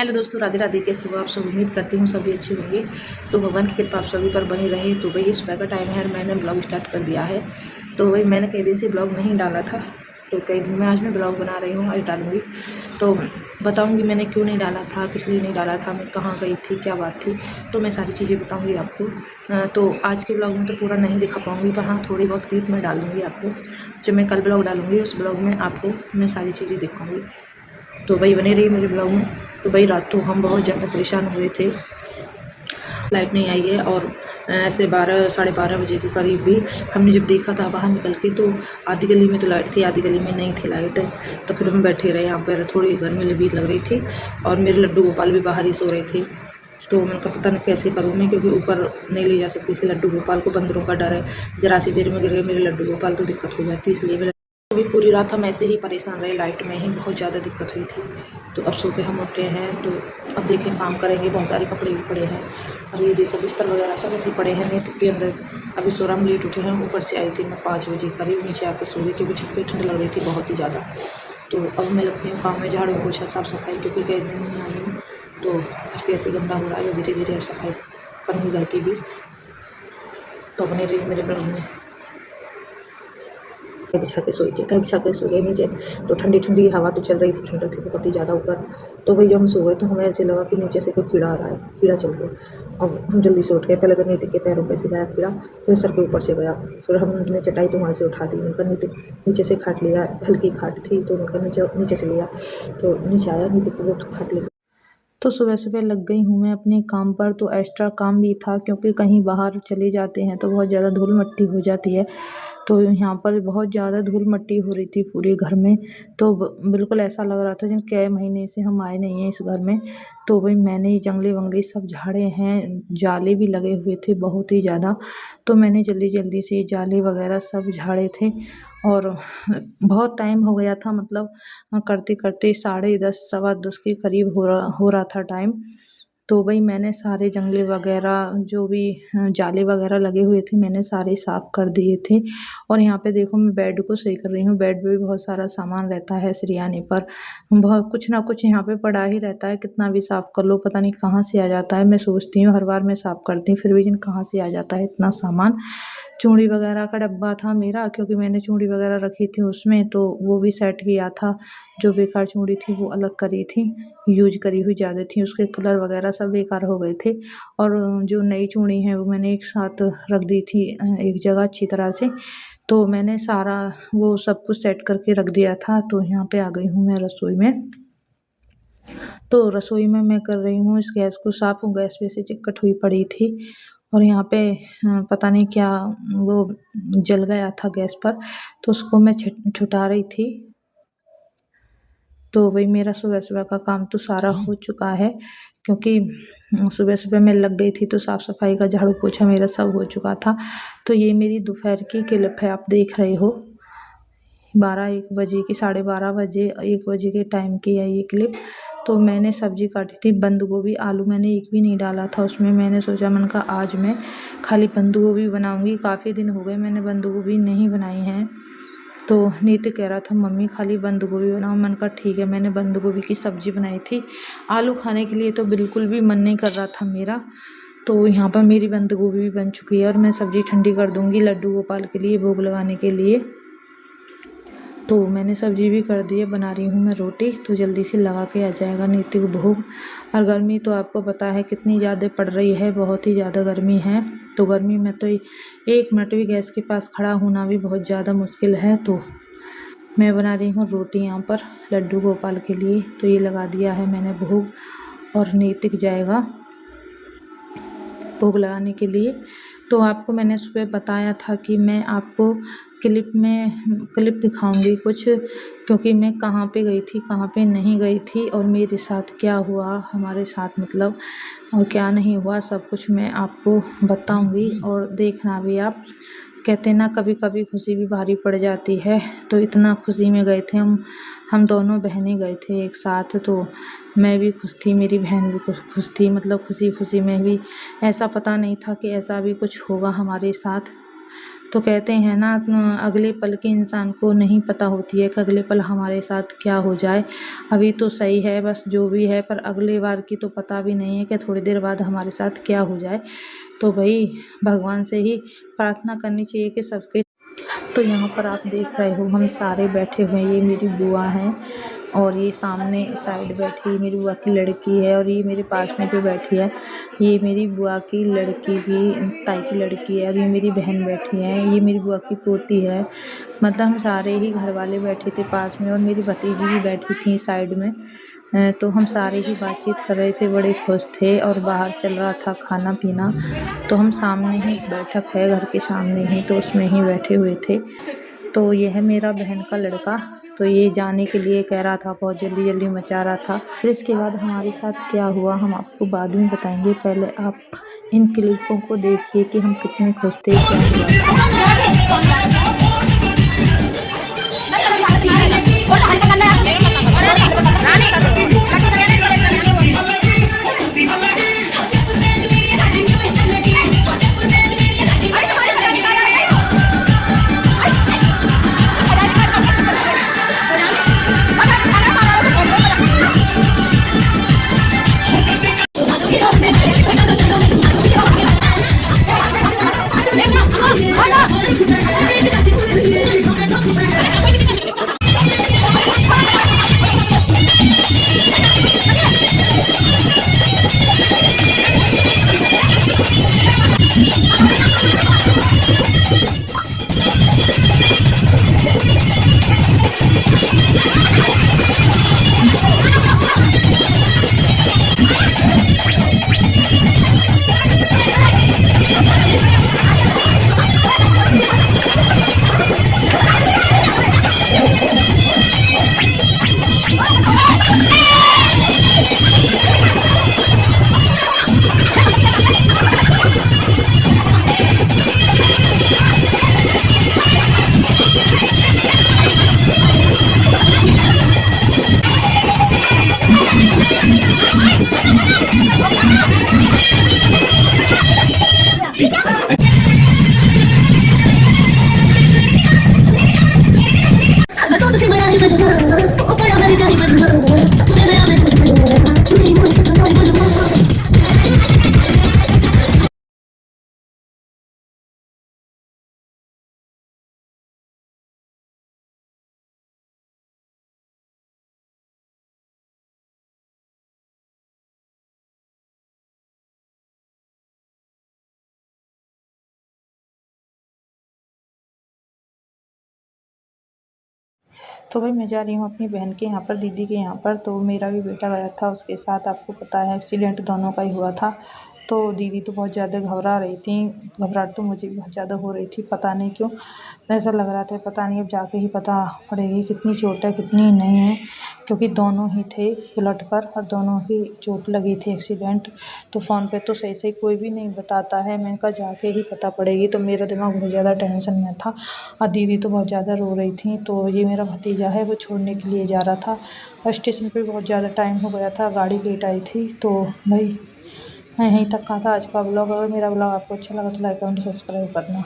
Hello दोस्तों, राधे राधे। कैसे हो आप सब? उम्मीद करती हूँ सभी अच्छे होंगे। तो भगवान की कृपा आप सभी पर बनी रहे। तो भाई सुबह का टाइम है और मैंने ब्लॉग स्टार्ट कर दिया है। तो भाई मैंने कई दिन से ब्लॉग नहीं डाला था, तो कई दिन में आज मैं ब्लॉग बना रही हूँ, आज डालूँगी। तो बताऊँगी मैंने क्यों नहीं डाला था, किस लिए नहीं डाला था, मैं कहाँ गई थी, क्या बात थी, तो मैं सारी चीज़ें बताऊँगी आपको। तो आज के ब्लॉग में तो पूरा नहीं दिखा पाऊँगी, पर हाँ थोड़ी बहुत क्लिप मैं डाल दूँगी आपको। जब मैं कल ब्लॉग डालूँगी उस ब्लॉग में आपको मैं सारी चीज़ें दिखाऊँगी। तो भाई बने रही मेरे ब्लॉग में। तो भाई रात को हम बहुत ज़्यादा परेशान हुए थे, लाइट नहीं आई है और ऐसे 12 साढ़े 12 बजे के करीब भी हमने जब देखा था बाहर निकल के, तो आधी गली में तो लाइट थी, आधी गली में नहीं थी लाइट। तो फिर हम बैठे रहे यहाँ पर, थोड़ी गर्मी भी लग रही थी और मेरे लड्डू गोपाल भी बाहर ही सो रहे थे। तो मैंने कहा पता नहीं कैसे करूँ मैं, क्योंकि ऊपर नहीं ले जा सकती थी लड्डू गोपाल को, बंदरों का डर है, ज़रा सी देर में गिर गए मेरे लड्डू गोपाल तो दिक्कत हो जाती, इसलिए मैं अभी पूरी रात हम ऐसे ही परेशान रहे, लाइट में ही बहुत ज़्यादा दिक्कत हुई थी। तो अब सुबह हम उठे हैं, तो अब देखें काम करेंगे, बहुत सारे कपड़े भी पड़े हैं और ये देखो बिस्तर वगैरह सब ऐसे पड़े हैं नेट के अंदर। अभी सोरा हम लेट उठे हैं, ऊपर से आई थी मैं 5 बजे करीब, नीचे आके सो गई क्योंकि छत पे ठंड लग रही थी बहुत ही ज़्यादा। तो अब मैं लगती हूँ काम में, झाड़ू पोछा साफ़ सफाई, क्योंकि कई दिन नहीं आई हूँ तो घर पे ऐसे गंदा हो रहा है, धीरे धीरे अब सफाई करूँगी घर की भी। तो अपने रही मेरे घर में बिछा के सोई, चटाई बिछा के सो गए नीचे। तो ठंडी ठंडी हवा तो चल रही थी, ठंडक थी बहुत ही ज़्यादा ऊपर। तो भाई जब हम सो गए तो हमें ऐसे लगा कि नीचे से कोई कीड़ा आ रहा है, कीड़ा चल गया। अब हम जल्दी से उठ गए, पहले तो नीति के पैरों पे से गया कीड़ा, फिर सर के ऊपर से गया। फिर हमने चटाई तो वहाँ से उठा दी, उनका नीति नीचे से खाट लिया, हल्की खाट थी तो उनका नीचे से लिया, तो नीचे आया नीति को वो खाट लिया। तो सुबह सुबह लग गई हूँ मैं अपने काम पर। तो एक्स्ट्रा काम भी था, क्योंकि कहीं बाहर चले जाते हैं तो बहुत ज़्यादा धूल मिट्टी हो जाती है। तो यहाँ पर बहुत ज़्यादा धूल मिट्टी हो रही थी पूरे घर में। तो बिल्कुल ऐसा लग रहा था जिन कई महीने से हम आए नहीं हैं इस घर में। तो भाई मैंने ये जंगले वंगले सब झाड़े हैं, जाले भी लगे हुए थे बहुत ही ज़्यादा। तो मैंने जल्दी जल्दी से जाले वगैरह सब झाड़े थे और बहुत टाइम हो गया था, मतलब करते करते 10:30 10:15 के करीब हो रहा था टाइम। तो भाई मैंने सारे जंगले वगैरह जो भी जाले वगैरह लगे हुए थे मैंने सारे साफ़ कर दिए थे। और यहाँ पे देखो मैं बेड को सही कर रही हूँ, बेड पे भी बहुत सारा सामान रहता है सिरयाने पर, बहुत कुछ ना कुछ यहाँ पे पड़ा ही रहता है, कितना भी साफ़ कर लो पता नहीं कहाँ से आ जाता है। मैं सोचती हूँ हर बार मैं साफ़ करती हूँ फिर भी जिन कहाँ से आ जाता है इतना सामान। चूड़ी वगैरह का डब्बा था मेरा, क्योंकि मैंने चूड़ी वगैरह रखी थी उसमें, तो वो भी सेट किया था। जो बेकार चूड़ी थी वो अलग करी थी, यूज करी हुई ज़्यादा थी, उसके कलर वगैरह सब बेकार हो गए थे। और जो नई चूड़ी है वो मैंने एक साथ रख दी थी एक जगह अच्छी तरह से। तो मैंने सारा वो सब कुछ सेट करके रख दिया था। तो यहाँ पे आ गई हूँ मैं रसोई में। तो रसोई में मैं कर रही हूँ इस गैस को साफ़, गैस पे से चिपकट हुई पड़ी थी और यहाँ पे पता नहीं क्या वो जल गया था गैस पर, तो उसको मैं छुटा रही थी। तो वही मेरा सुबह सुबह का काम तो सारा हो चुका है, क्योंकि सुबह सुबह मैं लग गई थी तो साफ़ सफाई का झाड़ू पोछा मेरा सब हो चुका था। तो ये मेरी दोपहर की क्लिप है, आप देख रहे हो 12-1 बजे की, 12:30 बजे 1 बजे के टाइम की है ये क्लिप। तो मैंने सब्ज़ी काटी थी बंद गोभी, आलू मैंने एक भी नहीं डाला था उसमें। मैंने सोचा मैंने कहा आज मैं खाली बंद गोभी बनाऊँगी, काफ़ी दिन हो गए मैंने बंद गोभी नहीं बनाई है। तो नीति कह रहा था मम्मी खाली बंद गोभी बनाओ, मैंने कहा ठीक है। मैंने बंद गोभी की सब्ज़ी बनाई थी, आलू खाने के लिए तो बिल्कुल भी मन नहीं कर रहा था मेरा। तो यहाँ पर मेरी बंद गोभी भी बन चुकी है और मैं सब्ज़ी ठंडी कर दूँगी लड्डू गोपाल के लिए भोग लगाने के लिए। तो मैंने सब्ज़ी भी कर दी है, बना रही हूँ मैं रोटी, तो जल्दी से लगा के आ जाएगा नीति को भोग। और गर्मी तो आपको पता है कितनी ज़्यादा पड़ रही है, बहुत ही ज़्यादा गर्मी है। तो गर्मी में तो 1 मिनट भी गैस के पास खड़ा होना भी बहुत ज़्यादा मुश्किल है। तो मैं बना रही हूँ रोटी यहाँ पर लड्डू गोपाल के लिए। तो ये लगा दिया है मैंने भोग और नीतिक जाएगा भोग लगाने के लिए। तो आपको मैंने सुबह बताया था कि मैं आपको क्लिप दिखाऊंगी कुछ, क्योंकि मैं कहाँ पे गई थी कहाँ पे नहीं गई थी और मेरे साथ क्या हुआ, हमारे साथ मतलब, और क्या नहीं हुआ, सब कुछ मैं आपको बताऊंगी। और देखना भी आप, कहते ना कभी कभी खुशी भी भारी पड़ जाती है। तो इतना खुशी में गए थे हम दोनों बहनें गए थे एक साथ। तो मैं भी खुश थी, मेरी बहन भी खुश थी, मतलब खुशी खुशी में भी, ऐसा पता नहीं था कि ऐसा भी कुछ होगा हमारे साथ। तो कहते हैं ना, अगले पल की इंसान को नहीं पता होती है कि अगले पल हमारे साथ क्या हो जाए। अभी तो सही है बस जो भी है, पर अगले बार की तो पता भी नहीं है कि थोड़ी देर बाद हमारे साथ क्या हो जाए। तो भाई भगवान से ही प्रार्थना करनी चाहिए कि सबके। तो यहाँ पर आप देख रहे हो हम सारे बैठे हुए हैं। ये मेरी बुआ हैं और ये सामने साइड बैठी मेरी बुआ की लड़की है, और ये मेरे पास में जो बैठी है ये मेरी बुआ की लड़की की ताई की लड़की है, और ये मेरी बहन बैठी है, ये मेरी बुआ की पोती है। मतलब हम सारे ही घर वाले बैठे थे पास में, और मेरी भतीजी भी बैठी थी साइड में। तो हम सारे ही बातचीत कर रहे थे, बड़े खुश थे, और बाहर चल रहा था खाना पीना। तो हम सामने ही बैठक है घर के सामने ही, तो उसमें ही बैठे हुए थे। तो ये है मेरा बहन का लड़का। तो ये जाने के लिए कह रहा था, बहुत जल्दी जल्दी मचा रहा था। फिर इसके बाद हमारे साथ क्या हुआ हम आपको बाद में बताएंगे। पहले आप इन क्लिपों को देखिए कि हम कितने खुश थे, क्या हुआ था। तो भाई मैं जा रही हूँ अपनी बहन के यहाँ पर, दीदी के यहाँ पर। तो मेरा भी बेटा गया था उसके साथ। आपको पता है एक्सीडेंट दोनों का ही हुआ था। तो दीदी तो बहुत ज़्यादा घबरा रही थी, घबराहट तो मुझे भी बहुत ज़्यादा हो रही थी, पता नहीं क्यों ऐसा लग रहा था। पता नहीं, अब जाके ही पता पड़ेगी कितनी चोट है कितनी नहीं है, क्योंकि दोनों ही थे बुलेट पर और दोनों ही चोट लगी थी एक्सीडेंट। तो फ़ोन पे तो सही सही कोई भी नहीं बताता है। मैंने कहा जाके ही पता पड़ेगी। तो मेरा दिमाग बहुत ज़्यादा टेंशन में था और दीदी तो बहुत ज़्यादा रो रही थी। तो ये मेरा भतीजा है, वो छोड़ने के लिए जा रहा था और स्टेशन पे बहुत ज़्यादा टाइम हो गया था, गाड़ी लेट आई थी। तो भाई मैं यहीं तक का था आज का ब्लॉग। अगर मेरा ब्लॉग आपको अच्छा लगा तो लाइक कमेंट सब्सक्राइब करना।